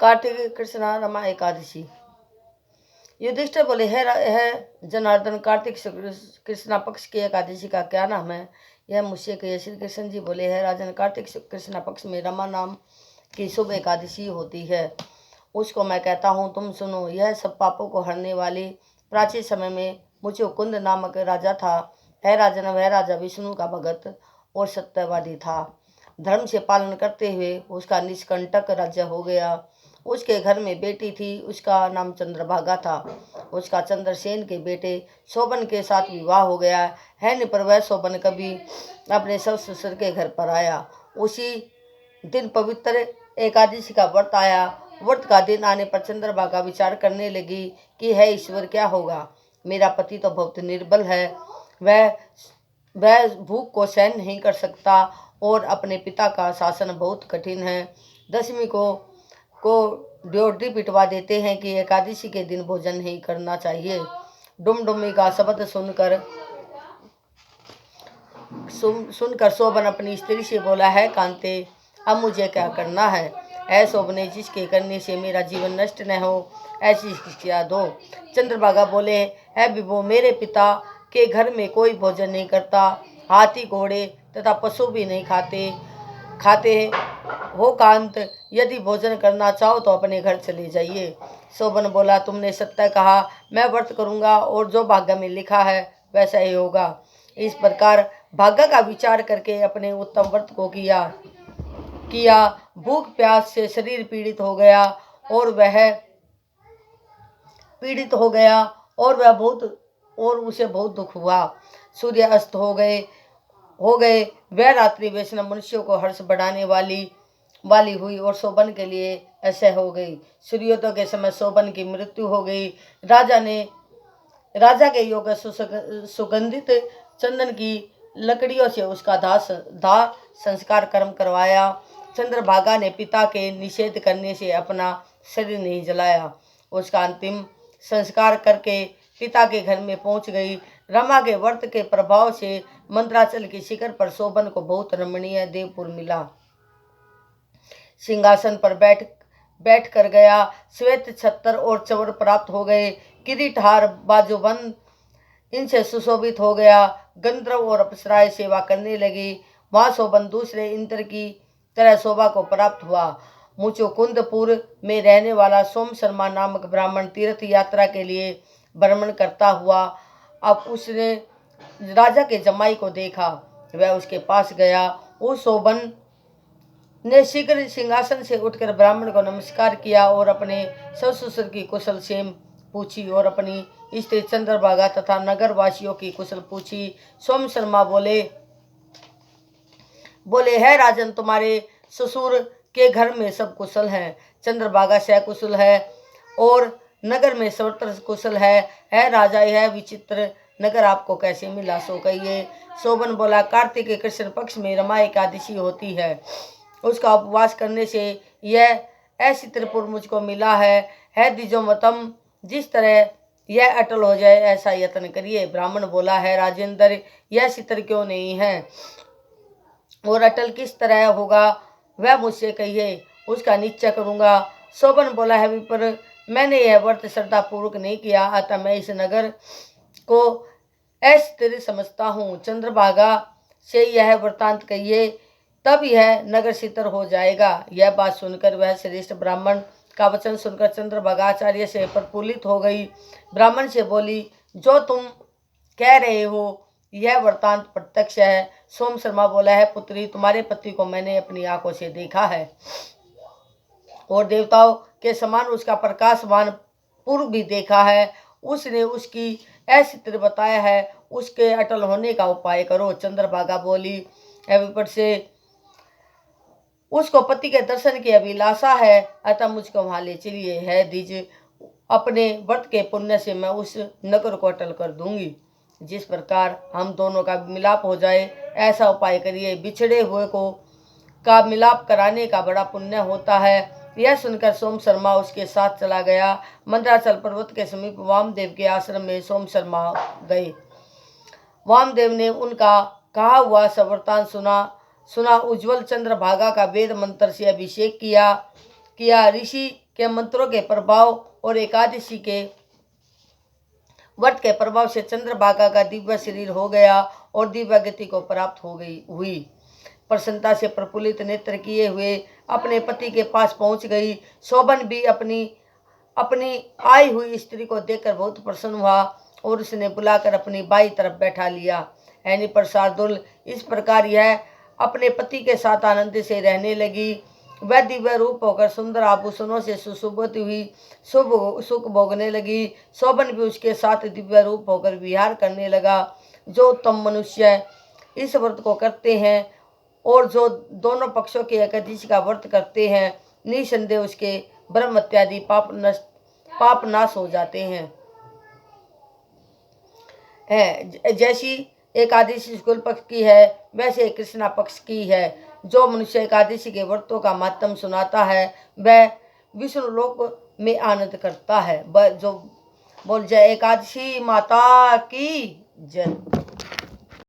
कार्तिक कृष्ण रमा एकादशी। युधिष्ठिर बोले, है जनार्दन, कार्तिक कृष्णा पक्ष की एकादशी का क्या नाम है? यह मुझसे कहिए। श्री कृष्ण जी बोले, है राजन, कार्तिक कृष्णा पक्ष में रमा नाम की शुभ एकादशी होती है, उसको मैं कहता हूँ, तुम सुनो। यह सब पापों को हरने वाली प्राचीन समय में मुचुकुंद नामक राजा था। है राजन, वह राजा विष्णु का भगत और सत्यवादी था। धर्म से पालन करते हुए उसका निष्कंटक राज्य हो गया। उसके घर में बेटी थी, उसका नाम चंद्रभागा था। उसका चंद्रसेन के बेटे शोभन के साथ विवाह हो गया है, पर वह शोभन कभी अपने सास ससुर के घर पर आया। उसी दिन पवित्र एकादशी का व्रत आया। व्रत का दिन आने पर चंद्रभागा विचार करने लगी कि है ईश्वर, क्या होगा? मेरा पति तो बहुत निर्बल है, वह भूख को सहन नहीं कर सकता और अपने पिता का शासन बहुत कठिन है। दशमी को ड्योढ़ी पिटवा देते हैं कि एकादशी के दिन भोजन नहीं करना चाहिए। डुमडुमी का शब्द सुनकर शोभन अपनी स्त्री से बोला, है कांते, अब मुझे क्या करना है? ऐ शोभने, जिसके करने से मेरा जीवन नष्ट न हो, ऐसी शिक्षा दो। चंद्रभागा बोले, है विभो, मेरे पिता के घर में कोई भोजन नहीं करता। हाथी, घोड़े तथा पशु भी नहीं खाते हो कांत। यदि भोजन करना चाहो तो अपने घर चले जाइए। शोभन बोला, तुमने सत्य कहा, मैं व्रत करूंगा और जो भाग्य में लिखा है वैसा ही होगा। इस प्रकार भाग्य का विचार करके अपने उत्तम व्रत को किया। भूख प्यास से शरीर पीड़ित हो गया और उसे बहुत दुख हुआ। सूर्य अस्त हो गए। वह रात्रि वैष्णव मनुष्यों को हर्ष बढ़ाने वाली हुई और शोभन के लिए ऐसे हो गई। सूर्योदय के समय शोभन की मृत्यु हो गई। राजा के योग सुगंधित चंदन की लकड़ियों से उसका दाह संस्कार कर्म करवाया। चंद्रभागा ने पिता के निषेध करने से अपना शरीर नहीं जलाया। उसका अंतिम संस्कार करके पिता के घर में पहुंच गई। रमा के व्रत के प्रभाव से मंत्राचल की शिखर पर शोभन को बहुत रमणीय देवपुर मिला। सिंहासन पर बैठ कर गया। श्वेत छत्र और चवर प्राप्त हो गए। किरीट, हार, बाजूबंद इनसे सुशोभित हो गया। गंधर्व और अप्सराएं सेवा करने लगी। वहां शोभन दूसरे इंद्र की तरह शोभा को प्राप्त हुआ। मुचुकुंदपुर में रहने वाला सोम शर्मा नामक ब्राह्मण तीर्थ यात्रा के लिए भ्रमण करता हुआ अब उसने राजा के जमाई को देखा। वह उसके पास गया। उस शोभन ने शीघ्र सिंहासन से उठकर ब्राह्मण को नमस्कार किया और अपने ससुर की कुशल क्षेम पूछी और अपनी स्त्री चंद्रभागा तथा नगर वासियों की कुशल पूछी। सोम शर्मा बोले, है राजन, तुम्हारे ससुर के घर में सब कुशल हैं। चंद्रभागा सकुशल है और नगर में सर्वत्र कुशल है राजा, यह विचित्र नगर आपको कैसे मिला, सो कहिए। शोभन बोला, कार्तिक कृष्ण पक्ष में रमा एकादशी होती है, उसका उपवास करने से यह ऐसी त्रिपुर मुझको मिला है द्विजोमतम, जिस तरह यह अटल हो जाए ऐसा यत्न करिए। ब्राह्मण बोला, है राजेंद्र, यह चित्र क्यों नहीं है और अटल किस तरह होगा, वह मुझसे कहिए, उसका निश्चय करूंगा। शोभन बोला, है विप्र, मैंने यह व्रत श्रद्धा पूर्वक नहीं किया, अतः मैं इस नगर को अस्थिर समझता हूँ। चंद्रभागा से यह वृतांत कहिए, तब यह नगर शीतल हो जाएगा। यह बात सुनकर वह श्रेष्ठ ब्राह्मण का वचन सुनकर चंद्रभागा आचार्य से प्रफुल्लित हो गई। ब्राह्मण से बोली, जो तुम कह रहे हो यह वृतांत प्रत्यक्ष है। सोम शर्मा बोला, है पुत्री, तुम्हारे पति को मैंने अपनी आंखों से देखा है और देवताओं के समान उसका प्रकाशवान पूर्व भी देखा है। उसने उसकी ऐसी तरह बताया है, उसके अटल होने का उपाय करो। चंद्रभागा बोली, विप्र से उसको पति के दर्शन की अभिलाषा है, अतः मुझको वहां ले चलिए। है द्विज, अपने व्रत के पुण्य से मैं उस नगर को अटल कर दूंगी। जिस प्रकार हम दोनों का मिलाप हो जाए ऐसा उपाय करिए। बिछड़े हुए का मिलाप कराने का बड़ा पुण्य होता है। यह सुनकर सोम शर्मा उसके साथ चला गया। मंदराचल पर्वत के समीप वामदेव के आश्रम में सोम शर्मा गए। वामदेव ने उनका कहा हुआ सवृतांत सुना। उज्ज्वल चंद्रभागा का वेद मंत्र से अभिषेक किया। ऋषि के मंत्रों के प्रभाव और एकादशी के व्रत के प्रभाव से चंद्रभागा का दिव्य शरीर हो गया और दिव्य गति को प्राप्त हो गई हुई। प्रसन्नता से प्रफुल्लित नेत्र किए हुए अपने पति के पास पहुंच गई। शोभन भी अपनी आई हुई स्त्री को देखकर बहुत प्रसन्न हुआ और उसने बुलाकर अपनी बाई तरफ बैठा लिया। ऐनी पर शार्दुल इस प्रकार यह अपने पति के साथ आनंद से रहने लगी। वह दिव्य रूप होकर सुंदर आभूषणों से सुशोभित हुई, सुख भोगने लगी। शोभन भी उसके साथ दिव्य रूप होकर विहार करने लगा। जो उत्तम मनुष्य इस व्रत को करते हैं और जो दोनों पक्षों के एकादशी का व्रत करते हैं, निसंदेह उसके ब्रह्म इत्यादि पाप नाश हो जाते हैं। जैसी एकादशी शुक्ल पक्ष की है, वैसे कृष्णा पक्ष की है। जो मनुष्य एकादशी के व्रतों का महत्व सुनाता है, वह विष्णु लोक में आनंद करता है। जो बोल जय एकादशी माता की जय।